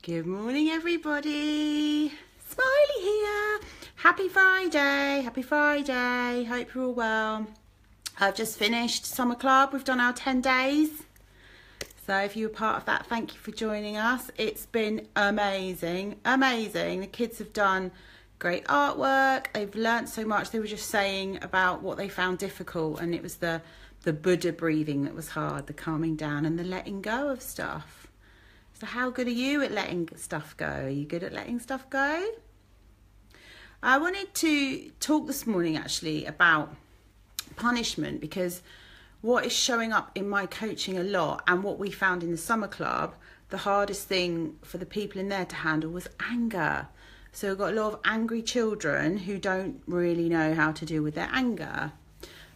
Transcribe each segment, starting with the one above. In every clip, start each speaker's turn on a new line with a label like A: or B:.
A: Good morning, everybody. Smiley here. Happy Friday. Happy Friday. Hope you're all well. I've just finished summer club. We've done our 10 days. So if you were part of that, thank you for joining us. It's been amazing. Amazing. The kids have done great artwork. They've learnt so much. They were just saying about what they found difficult, and it was the Buddha breathing that was hard, the calming down and the letting go of stuff. So how good are you at letting stuff go? Are you good at letting stuff go? I wanted to talk this morning actually about punishment, because what is showing up in my coaching a lot, and what we found in the summer club, the hardest thing for the people in there to handle was anger. So we've got a lot of angry children who don't really know how to deal with their anger.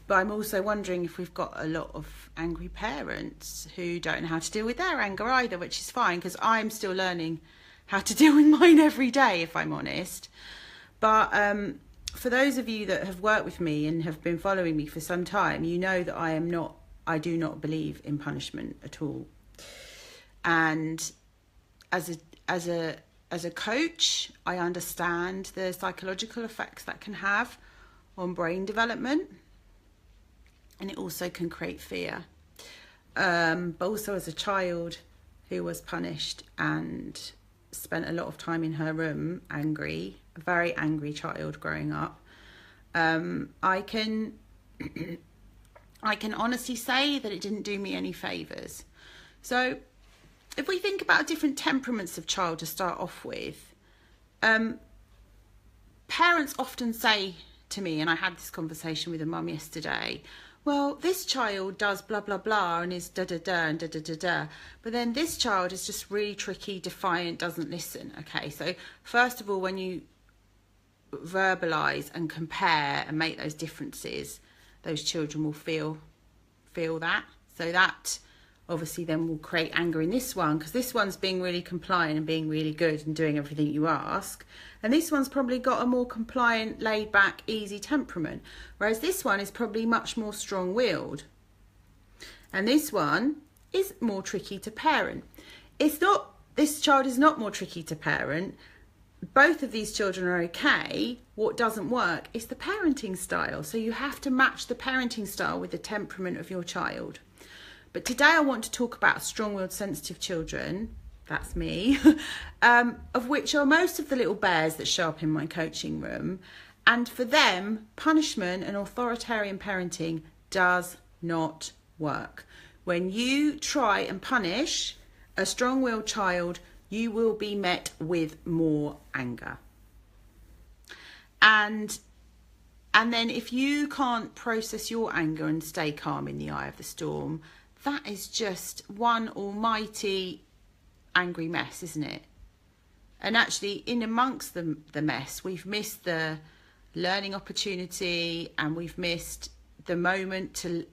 A: But I'm also wondering if we've got a lot of angry parents who don't know how to deal with their anger either, which is fine, because I'm still learning how to deal with mine every day, if I'm honest. But for those of you that have worked with me and have been following me for some time, you know that I do not believe in punishment at all. And as a coach, I understand the psychological effects that can have on brain development. And it also can create fear. But also as a child who was punished and spent a lot of time in her room angry, a very angry child growing up, I can honestly say that it didn't do me any favours. So if we think about different temperaments of child to start off with, parents often say to me, and I had this conversation with a mum yesterday, well, this child does blah, blah, blah and is da-da-da and da-da-da-da. But then this child is just really tricky, defiant, doesn't listen. Okay, so first of all, when you verbalise and compare and make those differences, those children will feel that. So that obviously then will create anger in this one, because this one's being really compliant and being really good and doing everything you ask. And this one's probably got a more compliant, laid back, easy temperament. Whereas this one is probably much more strong-willed. And this one is more tricky to parent. This child is not more tricky to parent. Both of these children are okay. What doesn't work is the parenting style. So you have to match the parenting style with the temperament of your child. But today I want to talk about strong-willed, sensitive children. That's me. Of which are most of the little bears that show up in my coaching room. And for them, punishment and authoritarian parenting does not work. When you try and punish a strong-willed child, you will be met with more anger. And then if you can't process your anger and stay calm in the eye of the storm, that is just one almighty angry mess, isn't it? And actually, in amongst the mess, we've missed the learning opportunity, and we've missed the moment to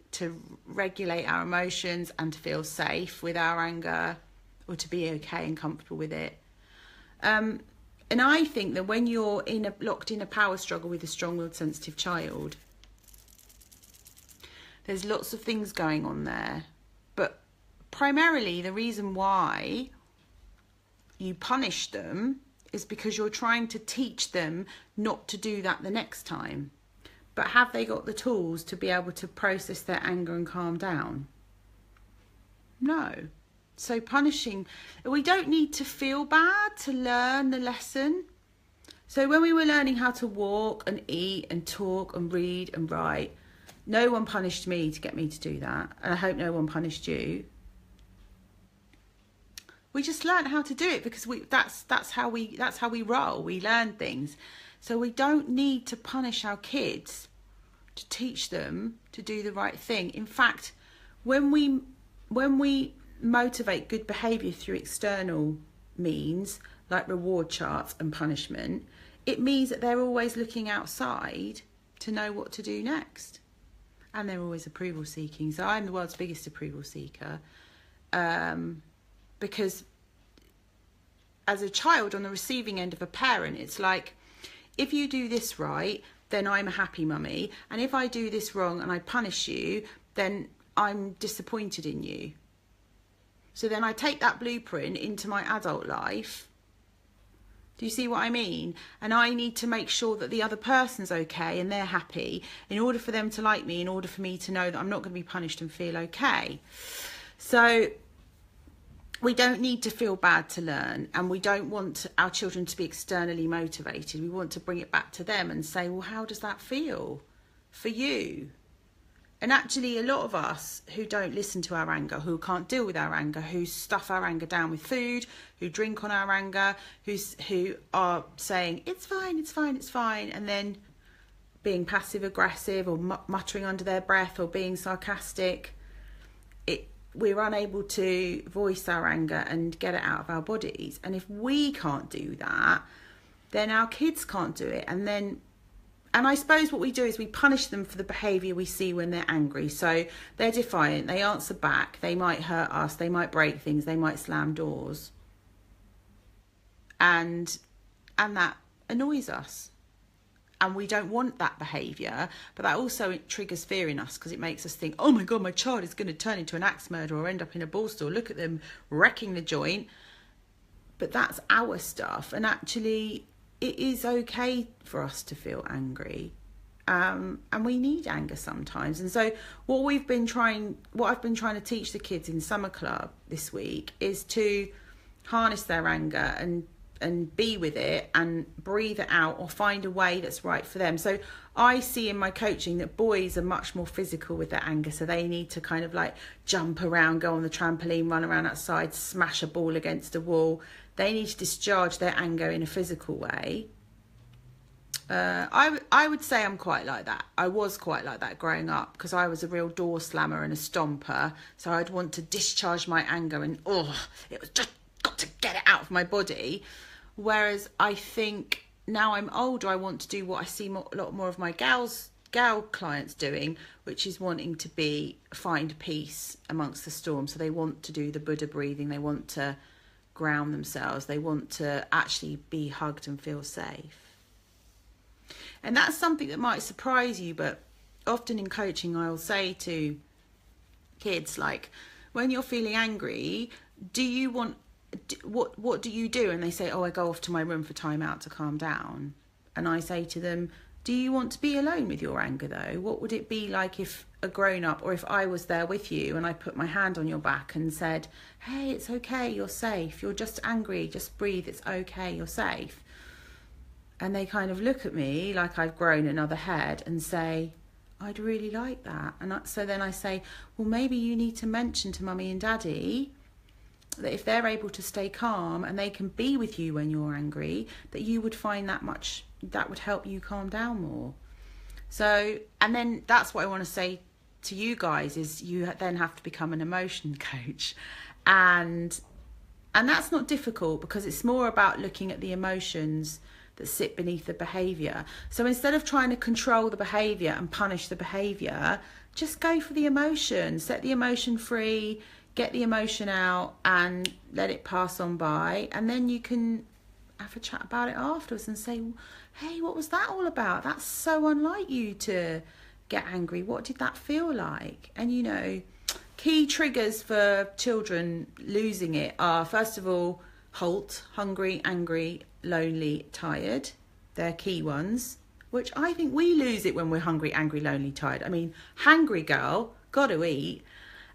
A: regulate our emotions and to feel safe with our anger, or to be okay and comfortable with it. And I think that when you're locked in a power struggle with a strong-willed, sensitive child, there's lots of things going on there. But primarily, the reason why you punish them is because you're trying to teach them not to do that the next time. But have they got the tools to be able to process their anger and calm down? No. So punishing, we don't need to feel bad to learn the lesson. So when we were learning how to walk and eat and talk and read and write, no one punished me to get me to do that. And I hope no one punished you. We just learned how to do it because that's how we roll. We learn things. So we don't need to punish our kids to teach them to do the right thing. In fact, when we motivate good behaviour through external means like reward charts and punishment, it means that they're always looking outside to know what to do next. And they're always approval seeking. So I'm the world's biggest approval seeker. Because as a child on the receiving end of a parent, it's like, if you do this right, then I'm a happy mummy. And if I do this wrong and I punish you, then I'm disappointed in you. So then I take that blueprint into my adult life. Do you see what I mean? And I need to make sure that the other person's okay and they're happy in order for them to like me, in order for me to know that I'm not going to be punished and feel okay. So we don't need to feel bad to learn, and we don't want our children to be externally motivated. We want to bring it back to them and say, well, how does that feel for you? And actually, a lot of us who don't listen to our anger, who can't deal with our anger, who stuff our anger down with food, who drink on our anger, who are saying, it's fine, it's fine, it's fine, and then being passive aggressive or muttering under their breath or being sarcastic, we're unable to voice our anger and get it out of our bodies. And if we can't do that, then our kids can't do it. And I suppose what we do is we punish them for the behaviour we see when they're angry. So they're defiant, they answer back, they might hurt us, they might break things, they might slam doors. And that annoys us. And we don't want that behaviour, but that also triggers fear in us because it makes us think, oh my God, my child is going to turn into an axe murderer or end up in a ball store. Look at them wrecking the joint. But that's our stuff. And actually, it is okay for us to feel angry. And we need anger sometimes. And so what I've been trying to teach the kids in summer club this week is to harness their anger and be with it and breathe it out, or find a way that's right for them. So I see in my coaching that boys are much more physical with their anger. So they need to kind of like jump around, go on the trampoline, run around outside, smash a ball against a wall. They need to discharge their anger in a physical way. I would say I'm quite like that. I was quite like that growing up because I was a real door slammer and a stomper. So I'd want to discharge my anger and it was just got to get it out of my body. Whereas I think now I'm older, I want to do what I see a lot more of my gal clients doing, which is wanting to find peace amongst the storm. So they want to do the Buddha breathing, they want to ground themselves, they want to actually be hugged and feel safe. And that's something that might surprise you, but often in coaching I'll say to kids, like, when you're feeling angry, what do you do? And they say, I go off to my room for time out to calm down. And I say to them, do you want to be alone with your anger though? What would it be like if a grown-up, or if I was there with you and I put my hand on your back and said, hey, it's okay, you're safe, you're just angry, just breathe, it's okay, you're safe. And they kind of look at me like I've grown another head and say, I'd really like that. And so then I say, well, maybe you need to mention to mummy and daddy that if they're able to stay calm and they can be with you when you're angry, that you would find that would help you calm down more. So, and then that's what I want to say to you guys is you then have to become an emotion coach. And that's not difficult because it's more about looking at the emotions that sit beneath the behaviour. So instead of trying to control the behaviour and punish the behaviour, just go for the emotion, set the emotion free, get the emotion out and let it pass on by, and then you can have a chat about it afterwards and say, hey, what was that all about? That's so unlike you to get angry. What did that feel like? And key triggers for children losing it are, first of all, halt, hungry, angry, lonely, tired. They're key ones, which I think we lose it when we're hungry, angry, lonely, tired. I mean, hangry girl, got to eat.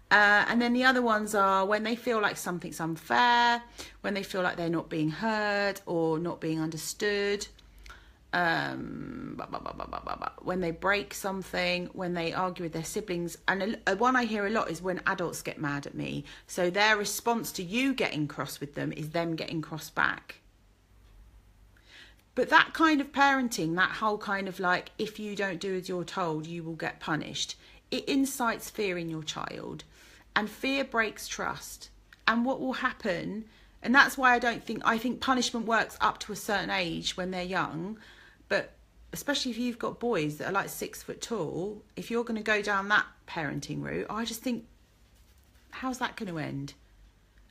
A: And then the other ones are when they feel like something's unfair, when they feel like they're not being heard or not being understood, when they break something, when they argue with their siblings. And one I hear a lot is when adults get mad at me. So their response to you getting cross with them is them getting cross back. But that kind of parenting, that whole kind of like, if you don't do as you're told, you will get punished, it incites fear in your child. And fear breaks trust. And what will happen, and that's why I think punishment works up to a certain age when they're young, but especially if you've got boys that are like 6 foot tall, if you're going to go down that parenting route, I just think, how's that going to end?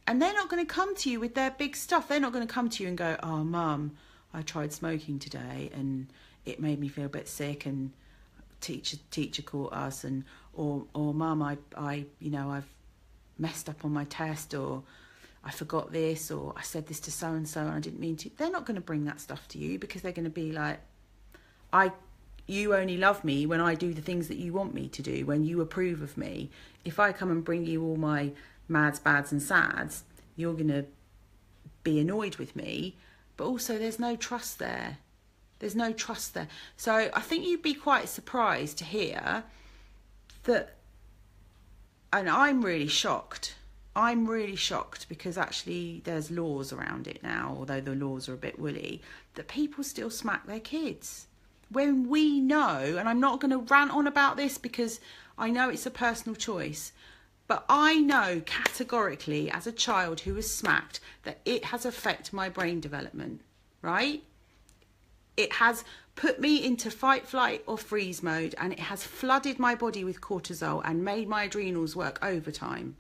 A: And they're not going to come to you with their big stuff. They're not going to come to you and go, oh, mum, I tried smoking today and it made me feel a bit sick and teacher caught us, and or mum, I've messed up on my test, or I forgot this, or I said this to so-and-so and I didn't mean to. They're not going to bring that stuff to you, because they're going to be like, you only love me when I do the things that you want me to do, when you approve of me. If I come and bring you all my mads, bads and sads, you're going to be annoyed with me. But also there's no trust there. There's no trust there. So I think you'd be quite surprised to hear that, and I'm really shocked. I'm really shocked, because actually there's laws around it now, although the laws are a bit woolly, that people still smack their kids. When we know, and I'm not going to rant on about this because I know it's a personal choice, but I know categorically as a child who was smacked that it has affected my brain development, right? It has put me into fight, flight or freeze mode, and it has flooded my body with cortisol and made my adrenals work overtime.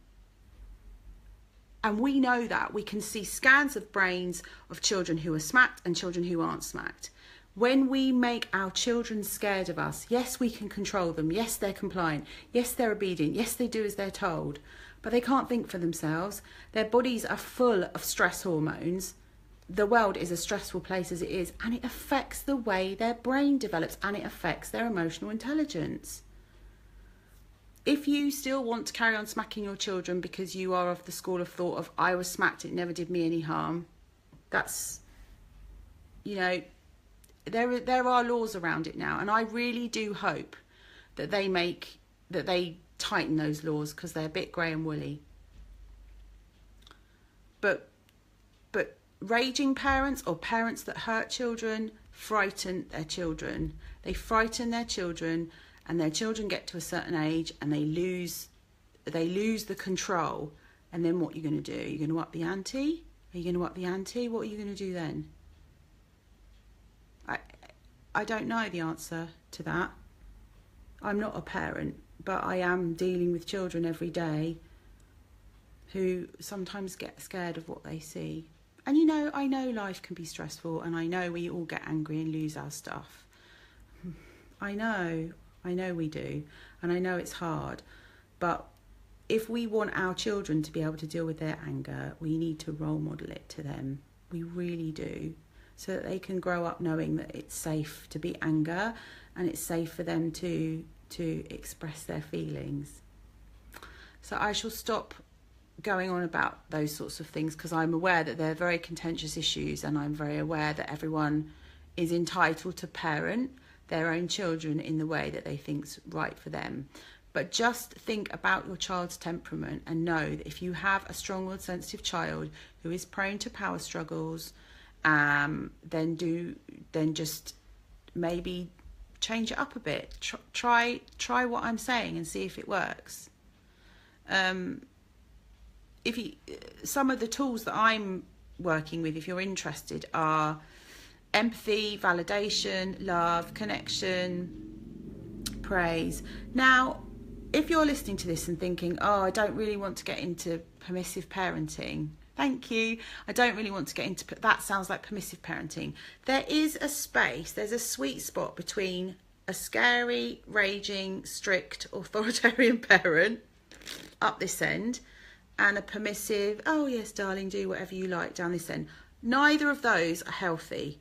A: And we know that. We can see scans of brains of children who are smacked and children who aren't smacked. When we make our children scared of us, yes, we can control them. Yes, they're compliant. Yes, they're obedient. Yes, they do as they're told. But they can't think for themselves. Their bodies are full of stress hormones. The world is a stressful place as it is, and it affects the way their brain develops, and it affects their emotional intelligence. If you still want to carry on smacking your children because you are of the school of thought of, I was smacked, it never did me any harm, that's, you know, there are laws around it now, and I really do hope that they tighten those laws, because they're a bit grey and woolly. But raging parents, or parents that hurt children, frighten their children. They frighten their children, and their children get to a certain age and they lose the control. And then what are you going to do? You're going to up the ante? Are you going to up the ante? What are you going to do then? I don't know the answer to that. I'm not a parent, but I am dealing with children every day who sometimes get scared of what they see. And you know, I know life can be stressful, and I know we all get angry and lose our stuff. I know we do, and I know it's hard. But if we want our children to be able to deal with their anger, we need to role model it to them. We really do. So that they can grow up knowing that it's safe to be anger, and it's safe for them to express their feelings. So I shall stop going on about those sorts of things, because I'm aware that they're very contentious issues, and I'm very aware that everyone is entitled to parent their own children in the way that they think's right for them. But just think about your child's temperament, and know that if you have a strong-willed, sensitive child who is prone to power struggles, then just maybe change it up a bit. Try what I'm saying and see if it works. Some of the tools that I'm working with, if you're interested, are empathy, validation, love, connection, praise. Now, if you're listening to this and thinking, oh, I don't really want to get into permissive parenting, thank you, I don't really want to get into, that sounds like permissive parenting. There is a space, there's a sweet spot between a scary, raging, strict, authoritarian parent up this end, and a permissive, oh yes darling, do whatever you like, down this end. Neither of those are healthy.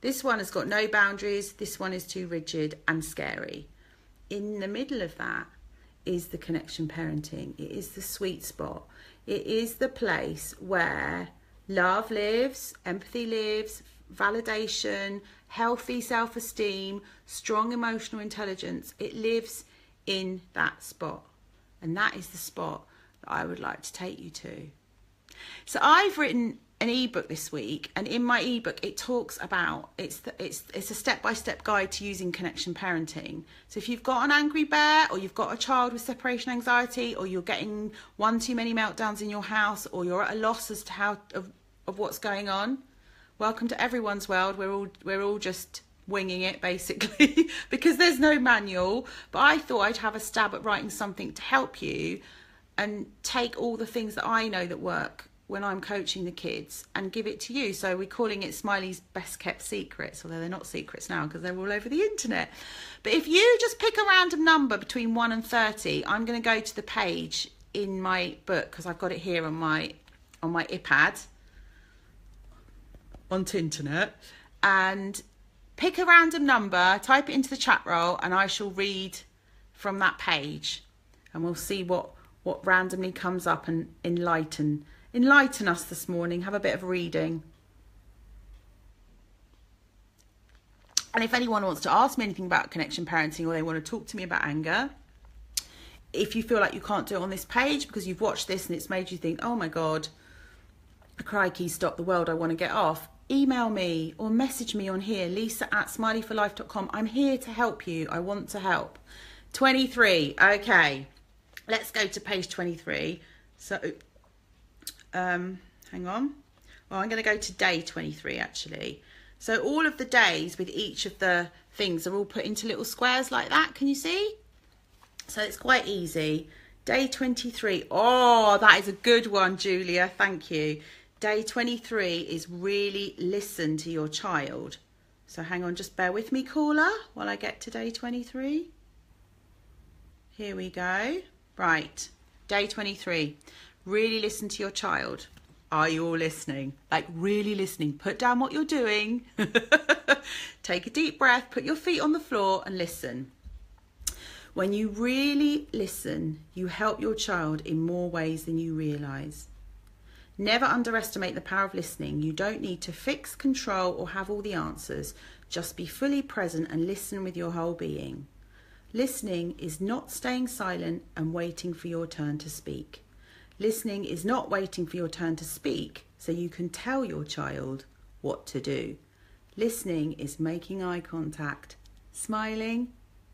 A: This one has got no boundaries, this one is too rigid and scary. In the middle of that is the connection parenting. It is the sweet spot. It is the place where love lives, empathy lives, validation, healthy self-esteem, strong emotional intelligence. It lives in that spot. And that is the spot that I would like to take you to. So I've written an ebook this week, and in my ebook it talks about, it's a step-by-step guide to using connection parenting. So if you've got an angry bear, or you've got a child with separation anxiety, or you're getting one too many meltdowns in your house, or you're at a loss as to how of what's going on, welcome to everyone's world. We're all just winging it basically because there's no manual. But I thought I'd have a stab at writing something to help you and take all the things that I know that work when I'm coaching the kids and give it to you. So we're calling it Smiley's Best Kept Secrets, although they're not secrets now because they're all over the internet. But if you just pick a random number between 1 and 30, I'm going to go to the page in my book, because I've got it here on my iPad, on Tinternet, and pick a random number, type it into the chat roll, and I shall read from that page, and we'll see what randomly comes up and enlighten us this morning. Have a bit of reading. And if anyone wants to ask me anything about connection parenting, or they want to talk to me about anger, if you feel like you can't do it on this page because you've watched this and it's made you think, oh my God, crikey, stop the world, I want to get off, email me or message me on here, lisa@smileyforlife.com. I'm here to help you. I want to help. 23. Okay, let's go to page 23. So, hang on. Well, I'm going to go to day 23 actually. So all of the days with each of the things are all put into little squares like that. Can you see? So it's quite easy. Day 23. Oh, that is a good one, Julia. Thank you. Day 23 is really listen to your child. So hang on, just bear with me, caller, while I get to day 23. Here we go. Right. Day 23. Really listen to your child. Are you all listening? Like really listening. Put down what you're doing. Take a deep breath. Put your feet on the floor and listen. When you really listen, you help your child in more ways than you realise. Never underestimate the power of listening. You don't need to fix, control, or have all the answers. Just be fully present and listen with your whole being. Listening is not staying silent and waiting for your turn to speak. Listening is not waiting for your turn to speak so you can tell your child what to do. Listening is making eye contact, smiling,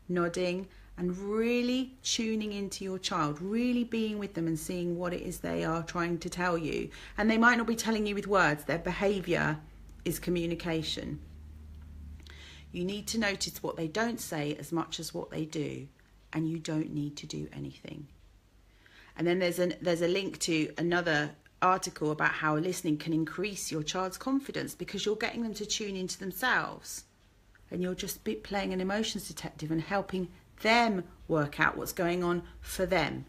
A: nodding, and really tuning into your child, really being with them and seeing what it is they are trying to tell you. And they might not be telling you with words. Their behaviour is communication. You need to notice what they don't say as much as what they do, and you don't need to do anything. And then there's a link to another article about how listening can increase your child's confidence because you're getting them to tune into themselves, and you're just playing an emotions detective and helping them work out what's going on for them.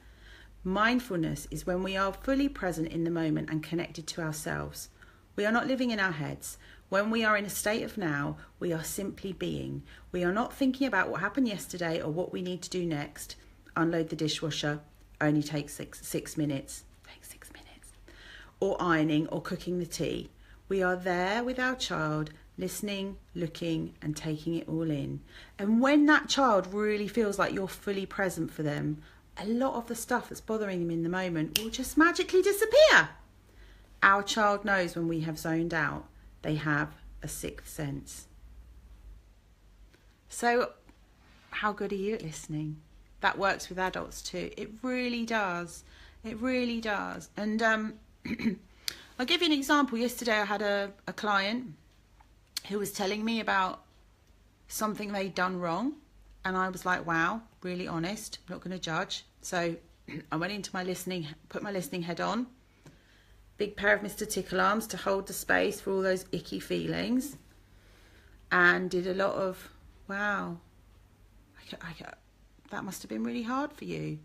A: Mindfulness is when we are fully present in the moment and connected to ourselves. We are not living in our heads. When we are in a state of now, we are simply being. We are not thinking about what happened yesterday or what we need to do next. Unload the dishwasher. Only takes six minutes. Takes 6 minutes. Or ironing or cooking the tea. We are there with our child, listening, looking, and taking it all in. And when that child really feels like you're fully present for them, a lot of the stuff that's bothering them in the moment will just magically disappear. Our child knows when we have zoned out. They have a sixth sense. So, how good are you at listening? That works with adults too. It really does. It really does. And I'll give you an example. Yesterday I had a client who was telling me about something they'd done wrong. And I was like, wow, really honest. I'm not going to judge. So I went into my listening, put my listening head on. Big pair of Mr. Tickle Arms to hold the space for all those icky feelings. And did a lot of, wow, that must have been really hard for you.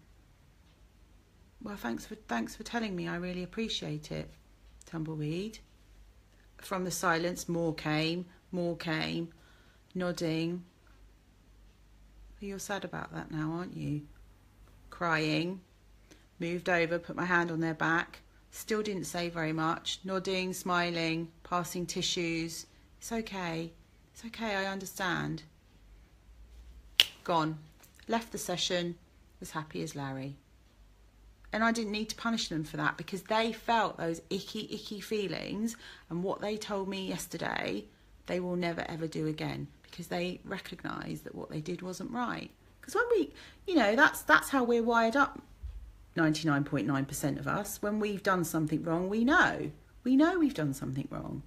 A: Well, thanks for telling me. I really appreciate it. Tumbleweed. From the silence, more came, nodding. You're sad about that now, aren't you? Crying. Moved over, put my hand on their back. Still didn't say very much. Nodding, smiling, passing tissues. It's okay. It's okay, I understand. Gone. Left the session, was happy as Larry. And I didn't need to punish them for that because they felt those icky feelings, and what they told me yesterday, they will never ever do again because they recognise that what they did wasn't right. Because when we, that's how we're wired up, 99.9% of us. When we've done something wrong, we know we've done something wrong.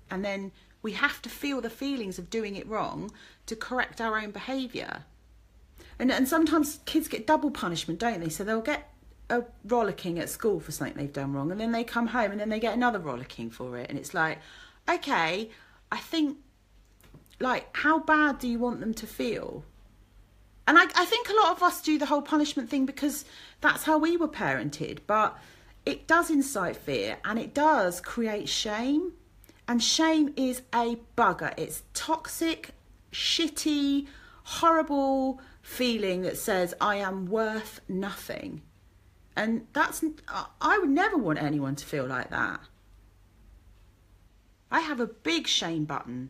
A: And then we have to feel the feelings of doing it wrong to correct our own behaviour. And sometimes kids get double punishment, don't they? So they'll get a rollicking at school for something they've done wrong, and then they come home and then they get another rollicking for it. And it's like, okay, I think, like, how bad do you want them to feel? And I think a lot of us do the whole punishment thing because that's how we were parented. But it does incite fear, and it does create shame. And shame is a bugger. It's toxic, shitty, horrible feeling that says I am worth nothing. And I would never want anyone to feel like that. I have a big shame button.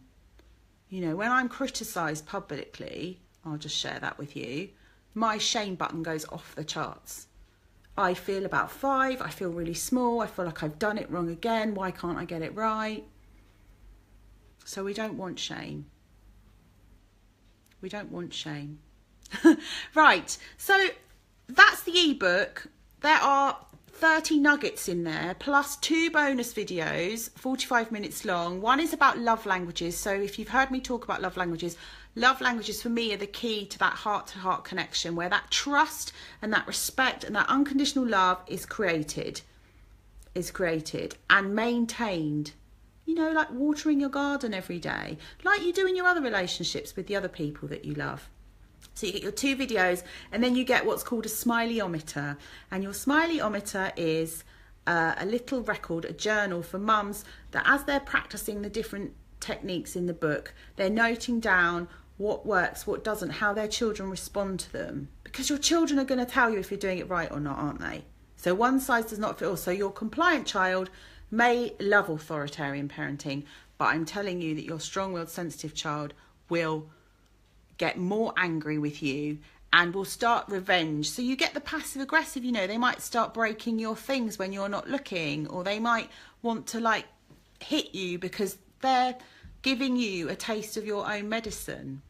A: You know, when I'm criticised publicly, I'll just share that with you, my shame button goes off the charts. I feel about 5, I feel really small, I feel like I've done it wrong again, why can't I get it right? So we don't want shame. We don't want shame. Right, so that's the ebook. There are 30 nuggets in there, plus 2 bonus videos, 45 minutes long. One is about love languages. So if you've heard me talk about love languages for me are the key to that heart-to-heart connection, where that trust and that respect and that unconditional love is created and maintained. You know, like watering your garden every day, like you do in your other relationships with the other people that you love. So you get your 2 videos, and then you get what's called a smiley-ometer. And your smiley-ometer is a little record, a journal for mums that as they're practicing the different techniques in the book, they're noting down what works, what doesn't, how their children respond to them. Because your children are going to tell you if you're doing it right or not, aren't they? So one size does not fit all. So your compliant child may love authoritarian parenting, but I'm telling you that your strong-willed, sensitive child will get more angry with you and will start revenge. So you get the passive aggressive, you know, they might start breaking your things when you're not looking, or they might want to like hit you because they're giving you a taste of your own medicine.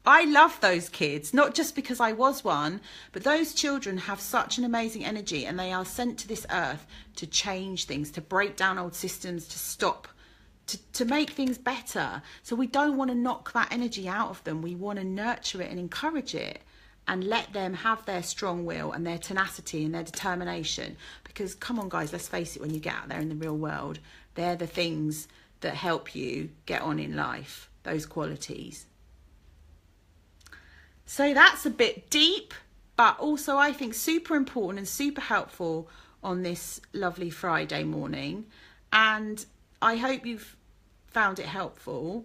A: I love those kids, not just because I was one, but those children have such an amazing energy, and they are sent to this earth to change things, to break down old systems, to stop, to make things better. So we don't want to knock that energy out of them. We want to nurture it and encourage it and let them have their strong will and their tenacity and their determination. Because come on guys, let's face it, when you get out there in the real world, they're the things that help you get on in life, those qualities. So that's a bit deep, but also I think super important and super helpful on this lovely Friday morning. And I hope you've found it helpful.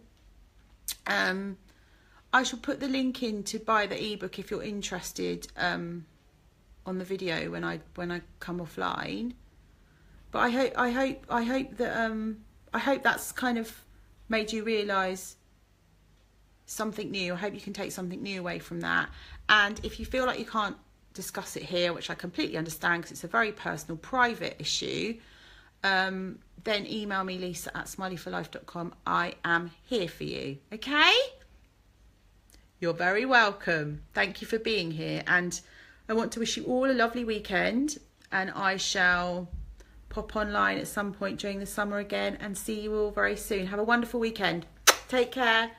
A: I shall put the link in to buy the ebook if you're interested on the video when I come offline. But I hope that's kind of made you realise something new. I hope you can take something new away from that. And if you feel like you can't discuss it here, which I completely understand because it's a very personal, private issue, then email me, lisa@smileyforlife.com. I am here for you. Okay? You're very welcome. Thank you for being here. And I want to wish you all a lovely weekend. And I shall pop online at some point during the summer again and see you all very soon. Have a wonderful weekend. Take care.